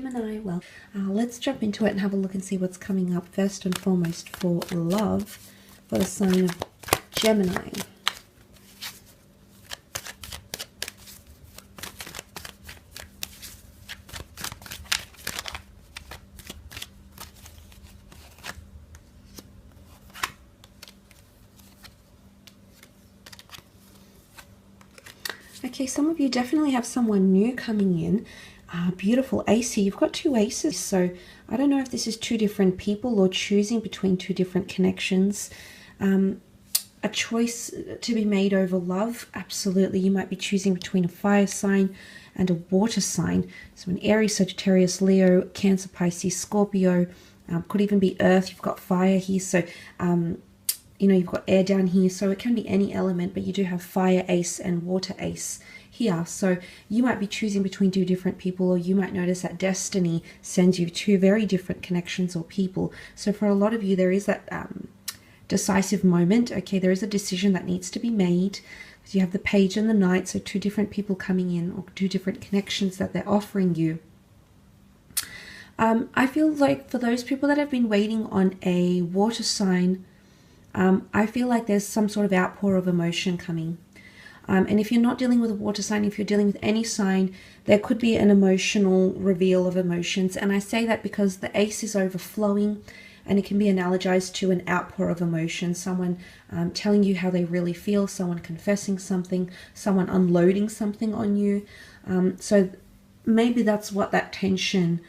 Gemini, well, let's jump into it and have a look and see what's coming up first and foremost for love for the sign of Gemini. Okay, some of you definitely have someone new coming in. Beautiful ace here. You've got two aces, so I don't know if this is two different people or choosing between two different connections. A choice to be made over love, absolutely. You might be choosing between a fire sign and a water sign. So an Aries, Sagittarius, Leo, Cancer, Pisces, Scorpio, could even be earth. You've got fire here, so you know, you've got air down here, so it can be any element, but you do have fire ace and water ace here. So you might be choosing between two different people, or you might notice that destiny sends you two very different connections or people. So for a lot of you, there is that decisive moment. Okay, there is a decision that needs to be made. You have the page and the knight, so two different people coming in, or two different connections that they're offering you. I feel like for those people that have been waiting on a water sign, I feel like there's some sort of outpour of emotion coming. And if you're not dealing with a water sign, if you're dealing with any sign, there could be an emotional reveal of emotions. And I say that because the ace is overflowing, and it can be analogized to an outpour of emotion. Someone telling you how they really feel, someone confessing something, someone unloading something on you. So maybe that's what that tension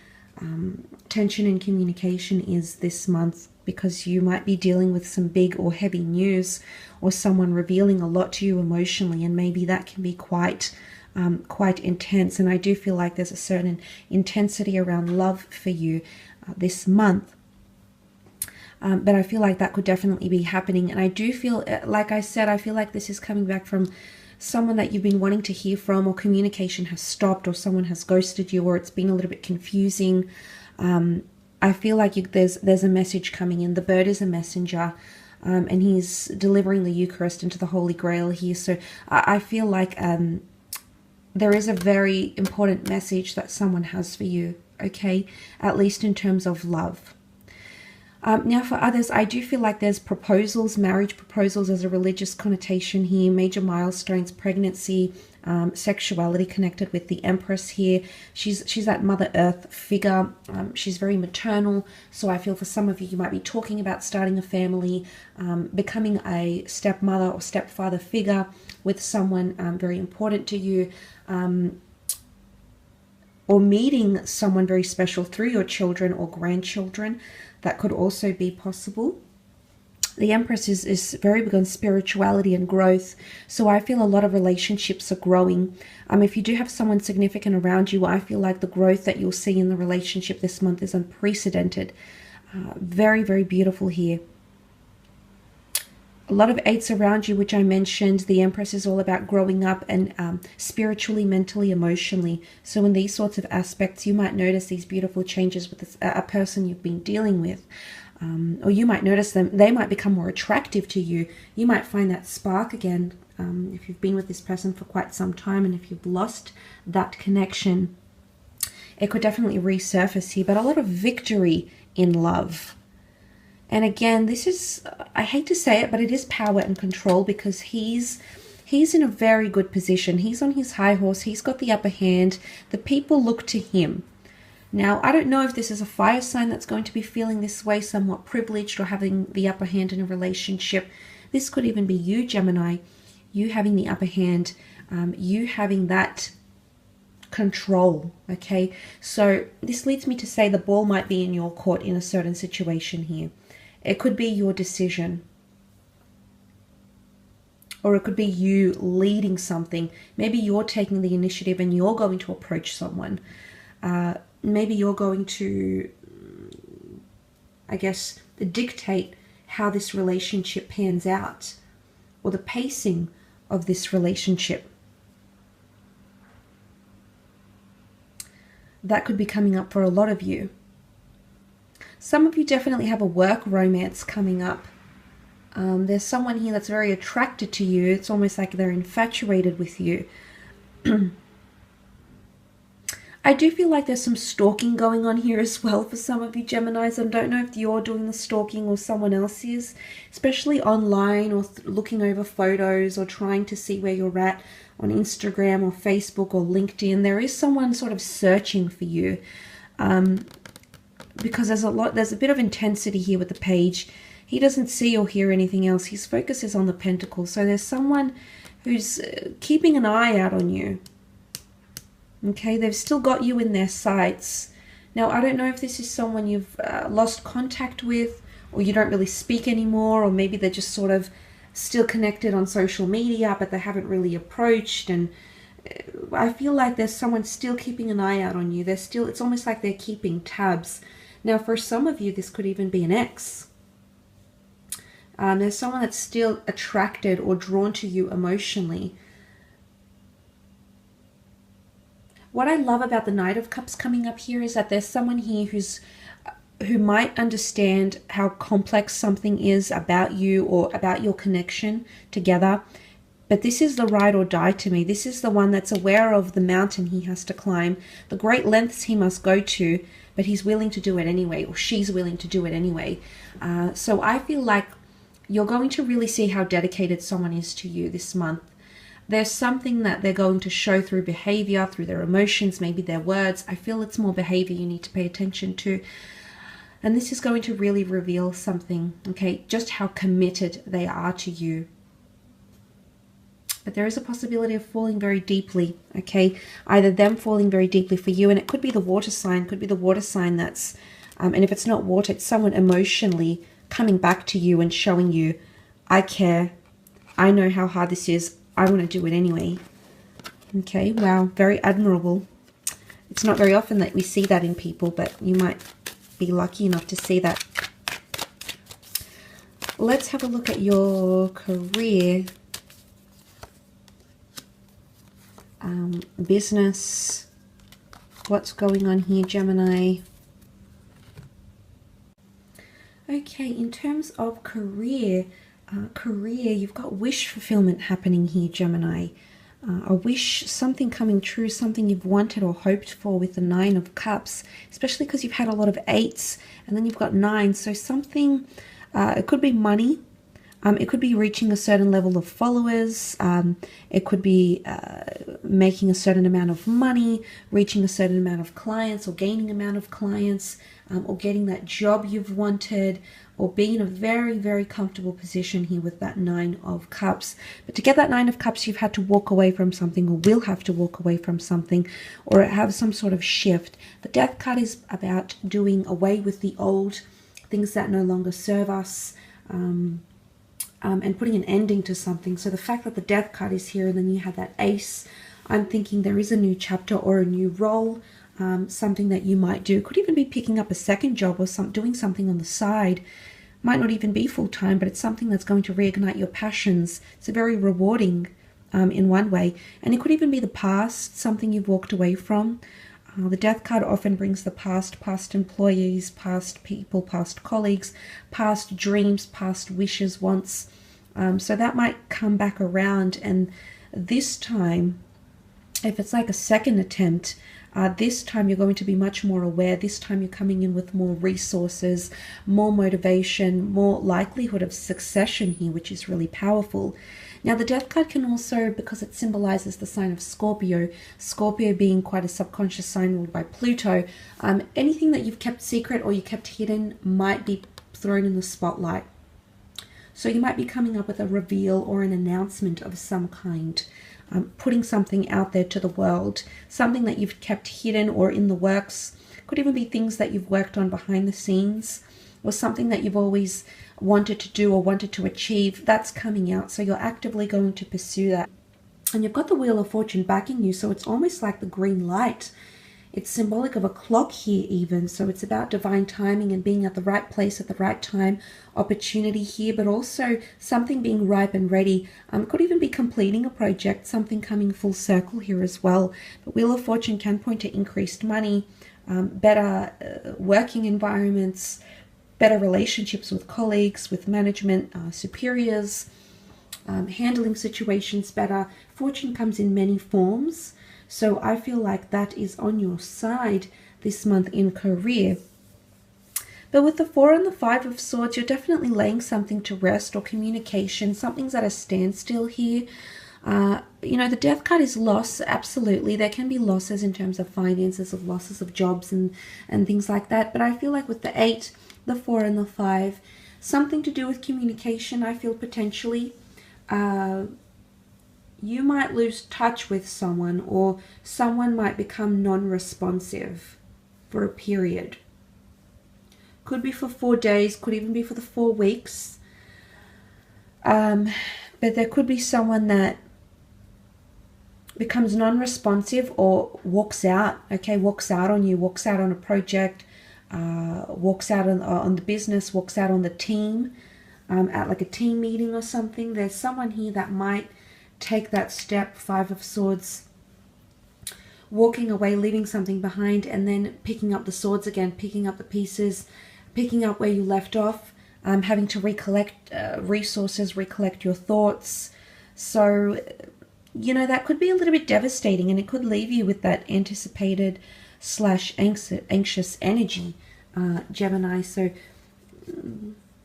in communication is this month, because you might be dealing with some big or heavy news, or someone revealing a lot to you emotionally, and maybe that can be quite intense. And I do feel like there's a certain intensity around love for you this month. But I feel like that could definitely be happening. And I do feel, like I said, I feel like this is coming back from someone that you've been wanting to hear from, or communication has stopped, or someone has ghosted you, or it's been a little bit confusing. I feel like there's a message coming in. The bird is a messenger, and he's delivering the Eucharist into the Holy Grail here. So I feel like there is a very important message that someone has for you, okay? At least in terms of love. Now for others, I do feel like there's proposals, marriage proposals as a religious connotation here, major milestones, pregnancy, sexuality connected with the Empress here. She's that Mother Earth figure. She's very maternal. So I feel for some of you, you might be talking about starting a family, becoming a stepmother or stepfather figure with someone very important to you, or meeting someone very special through your children or grandchildren. That could also be possible. The Empress is very big on spirituality and growth, so I feel a lot of relationships are growing. If you do have someone significant around you, I feel like the growth that you'll see in the relationship this month is unprecedented. Very, very beautiful here. A lot of eights around you, which I mentioned. The Empress is all about growing up and spiritually, mentally, emotionally. So in these sorts of aspects, you might notice these beautiful changes with a person you've been dealing with. Or you might notice them. They might become more attractive to you. You might find that spark again if you've been with this person for quite some time, and if you've lost that connection, it could definitely resurface here. But a lot of victory in love. And again, this is, I hate to say it, but it is power and control, because he's in a very good position. He's on his high horse. He's got the upper hand. The people look to him. Now, I don't know if this is a fire sign that's going to be feeling this way, somewhat privileged or having the upper hand in a relationship. This could even be you, Gemini, you having the upper hand, you having that control, okay? So this leads me to say the ball might be in your court in a certain situation here. It could be your decision, or it could be you leading something. Maybe you're taking the initiative and you're going to approach someone. Maybe you're going to, I guess, dictate how this relationship pans out, or the pacing of this relationship. That could be coming up for a lot of you. Some of you definitely have a work romance coming up. There's someone here that's very attracted to you. It's almost like they're infatuated with you. I do feel like there's some stalking going on here as well for some of you Geminis. I don't know if you're doing the stalking or someone else is, especially online or looking over photos or trying to see where you're at on Instagram or Facebook or LinkedIn. There is someone sort of searching for you because there's a bit of intensity here with the page. He doesn't see or hear anything else. His focus is on the Pentacles. So there's someone who's keeping an eye out on you. Okay, they've still got you in their sights. Now, I don't know if this is someone you've lost contact with, or you don't really speak anymore, or maybe they're just sort of still connected on social media, but they haven't really approached. And I feel like there's someone still keeping an eye out on you. It's almost like they're keeping tabs. Now, for some of you, this could even be an ex. There's someone that's still attracted or drawn to you emotionally. What I love about the Knight of Cups coming up here is that there's someone here who might understand how complex something is about you or about your connection together. But this is the ride or die to me. This is the one that's aware of the mountain he has to climb, the great lengths he must go to, but he's willing to do it anyway, or she's willing to do it anyway. So I feel like you're going to really see how dedicated someone is to you this month. There's something that they're going to show through behavior, through their emotions, maybe their words. I feel it's more behavior you need to pay attention to. And this is going to really reveal something, okay, just how committed they are to you. But there is a possibility of falling very deeply, okay? Either them falling very deeply for you, and it could be the water sign, that's, and if it's not water, it's someone emotionally coming back to you and showing you, I care, I know how hard this is, I want to do it anyway. Okay, wow, very admirable. It's not very often that we see that in people, but you might be lucky enough to see that. Let's have a look at your career, business. What's going on here, Gemini? Okay, in terms of career, you've got wish fulfillment happening here, Gemini. A wish, something coming true, something you've wanted or hoped for with the Nine of Cups, especially because you've had a lot of 8s and then you've got 9s. So something, it could be money. It could be reaching a certain level of followers. It could be making a certain amount of money, reaching a certain amount of clients or gaining amount of clients, or getting that job you've wanted, or being in a very, very comfortable position here with that Nine of Cups. But to get that Nine of Cups, you've had to walk away from something, or will have to walk away from something, or have some sort of shift. The Death card is about doing away with the old, things that no longer serve us, and putting an ending to something. So the fact that the Death card is here and then you have that Ace, I'm thinking there is a new chapter or a new role, something that you might do. Could even be picking up a second job or doing something on the side. Might not even be full-time, but it's something that's going to reignite your passions. It's very rewarding in one way. And it could even be the past, something you've walked away from. The Death card often brings the past employees, past people, past colleagues, past dreams, past wishes, wants. So that might come back around. And this time, if it's like a second attempt, this time you're going to be much more aware. This time you're coming in with more resources, more motivation, more likelihood of succession here, which is really powerful. Now, the Death card can also, because it symbolizes the sign of Scorpio, Scorpio being quite a subconscious sign ruled by Pluto, anything that you've kept secret or you kept hidden might be thrown in the spotlight. So you might be coming up with a reveal or an announcement of some kind, putting something out there to the world, something that you've kept hidden or in the works. Could even be things that you've worked on behind the scenes, or something that you've always wanted to do or wanted to achieve. That's coming out, so you're actively going to pursue that. And you've got the Wheel of Fortune backing you, so it's almost like the green light. It's symbolic of a clock here even, so it's about divine timing and being at the right place at the right time, opportunity here, but also something being ripe and ready. Could even be completing a project, something coming full circle here as well. The Wheel of Fortune can point to increased money, better working environments, better relationships with colleagues, with management, superiors, handling situations better. Fortune comes in many forms. So I feel like that is on your side this month in career. But with the 4 and the 5 of Swords, you're definitely laying something to rest, or communication. Something's at a standstill here. You know, the Death card is loss. Absolutely. There can be losses in terms of finances, of losses of jobs and things like that. But I feel like with the 8, the 4 and the 5, something to do with communication, I feel potentially. You might lose touch with someone, or someone might become non-responsive for a period. Could be for 4 days, could even be for the 4 weeks. But there could be someone that becomes non-responsive or walks out, okay, walks out on you, walks out on a project, walks out on the business, walks out on the team, at like a team meeting or something. There's someone here that might take that step, 5 of Swords, walking away, leaving something behind, and then picking up the swords again, picking up the pieces, picking up where you left off, having to recollect resources, recollect your thoughts. So, you know, that could be a little bit devastating, and it could leave you with that anticipated / anxious energy, Gemini. So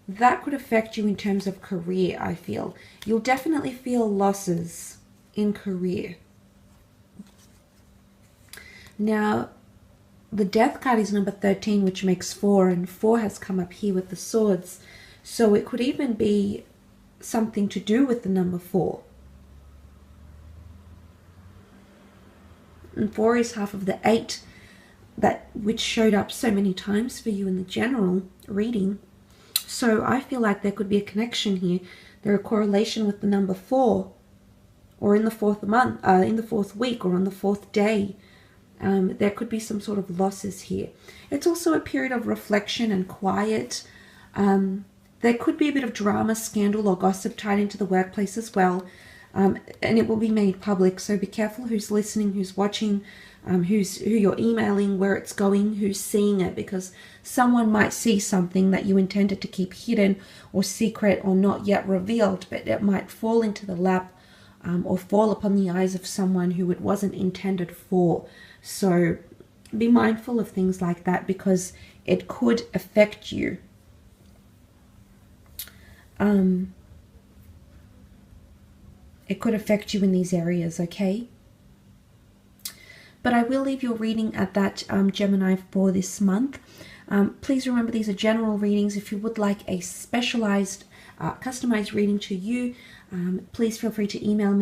that could affect you in terms of career, I feel. You'll definitely feel losses in career. Now, the Death card is number 13, which makes 4, and 4 has come up here with the Swords. So it could even be something to do with the number 4. And 4 is half of the 8, which showed up so many times for you in the general reading. So I feel like there could be a connection here. There a correlation with the number 4, or in the 4th month, in the 4th week, or on the 4th day. There could be some sort of losses here. It's also a period of reflection and quiet. There could be a bit of drama, scandal, or gossip tied into the workplace as well. And it will be made public, so be careful who's listening, who's watching, who you're emailing, where it's going, who's seeing it, because someone might see something that you intended to keep hidden or secret or not yet revealed, but it might fall into the lap or fall upon the eyes of someone who it wasn't intended for. So be mindful of things like that, because it could affect you. It could affect you in these areas, okay? But I will leave your reading at that, Gemini, for this month. Please remember, these are general readings. If you would like a specialized, customized reading to you, please feel free to email me